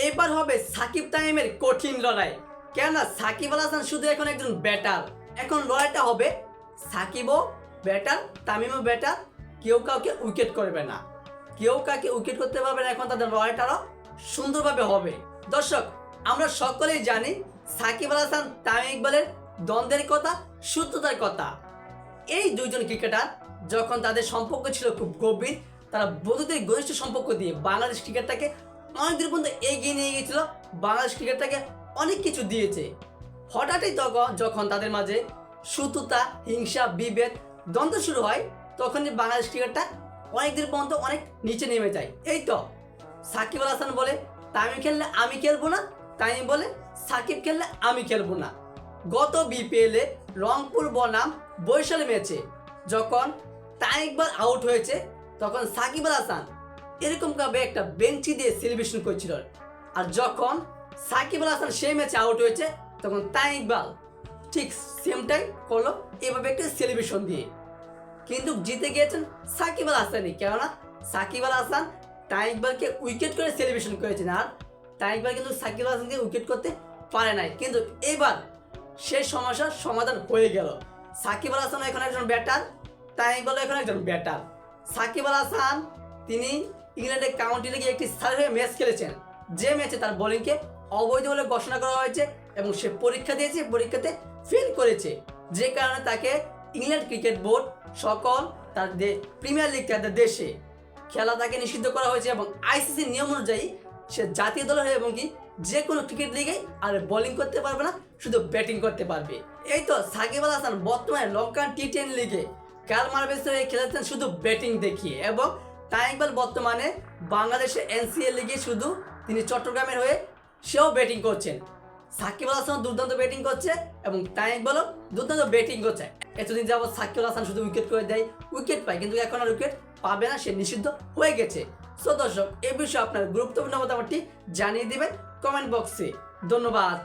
এবার হবে সাকিব তামিমের কঠিন লড়াই। কেননা সাকিব আল হাসান শুধু এখন একজন ব্যাটার, এখন লড়াইটা হবে সাকিবও ব্যাটার তামিমও ব্যাটার, কেউ কাউকে উইকেট করবে না, কেউ কাকে উইকেট করতে পারবে না। এখন তাদের লড়াইটা আরো সুন্দরভাবে হবে। দর্শক, আমরা সকলেই জানি সাকিব আল হাসান তামিম ইকবালের দ্বন্দ্বের কথা, সূত্রতার কথা। এই দুইজন ক্রিকেটার যখন তাদের সম্পর্ক ছিল খুব গভীর, তারা বন্ধুদের ঘনিষ্ঠ সম্পর্ক দিয়ে বাংলাদেশ ক্রিকেটটাকে অনেক দূর পর্যন্ত এগিয়ে নিয়ে গিয়েছিল, বাংলাদেশ ক্রিকেটটাকে অনেক কিছু দিয়েছে। হঠাৎই যখন তাদের মাঝে শত্রুতা, হিংসা, বিভেদ, দ্বন্দ্ব শুরু হয়, তখনই বাংলাদেশ ক্রিকেটটা অনেক দূর পর্যন্ত অনেক নিচে নেমে যায়। এই তো সাকিব আল হাসান বলে তামিম খেললে আমি খেলবো না, তামিম বলে সাকিব খেললে আমি খেলবো না। গত বিপিএলে রংপুর বনাম বরিশাল ম্যাচে যখন তামিম ইকবাল আউট হয়েছে, তখন সাকিব আল হাসান এরকম ভাবে একটা বেঞ্চি দিয়ে সেলিব্রেশন করছিল। আর যখন সাকিব আল হাসান সেই ম্যাচে আউট হয়েছে, তখন তামিম ইকবাল ঠিক সেমটাই করলো, এভাবে একটা সেলিব্রেশন দিয়ে। কিন্তু জিতে গিয়েছেন সাকিব আল হাসানই, কেননা সাকিব আল হাসান তামিম ইকবালকে উইকেট করে সেলিব্রেশন করেছেন, আর তামিম ইকবাল কিন্তু সাকিব আল হাসানকে উইকেট করতে পারে নাই। কিন্তু এবার সেই সমস্যার সমাধান হয়ে গেল। সাকিব আল হাসান এখন একজন ব্যাটার, তামিম ইকবাল এখন একজন ব্যাটার। সাকিব আল হাসান তিনি ইংল্যান্ডের কাউন্টি লিগে একটি সার্ভে ম্যাচ খেলেছেন, যে ম্যাচে তার বোলিংকে অবৈধ বলে ঘোষণা করা হয়েছে এবং সে পরীক্ষা দিয়েছে, পরীক্ষাতে ফেল করেছে, যে কারণে তাকে ইংল্যান্ড ক্রিকেট বোর্ড সকল তার প্রিমিয়ার লিগ তাদের দেশে খেলা তাকে নিষিদ্ধ করা হয়েছে এবং আইসিসি নিয়ম অনুযায়ী সে জাতীয় দল হয়ে এবং কি যে কোনো ক্রিকেট লিগে আর বোলিং করতে পারবে না, শুধু ব্যাটিং করতে পারবে। এই তো সাকিব আল হাসান বর্তমানে লঙ্কান টি10 লিগে কাল মার্ভেলসের হয়ে খেলেছেন শুধু ব্যাটিং দেখিয়ে, এবং তামিম ইকবাল বর্তমানে বাংলাদেশের এনসিএল লিগে শুধু তিনি চট্টগ্রামের হয়ে সেও ব্যাটিং করছেন। সাকিব আল হাসান দুর্দান্ত ব্যাটিং করছে এবং তামিম ইকবালও দুর্দান্ত ব্যাটিং করছে। এতদিন যাবত সাকিব আল হাসান শুধু উইকেট করে দেয়, উইকেট পায়, কিন্তু এখন আর উইকেট পাবে না, সে নিষিদ্ধ হয়ে গেছে। সো দর্শক, এই বিষয়ে আপনার গুরুত্বপূর্ণ মতামতটি জানিয়ে দিবেন কমেন্ট বক্সে। ধন্যবাদ।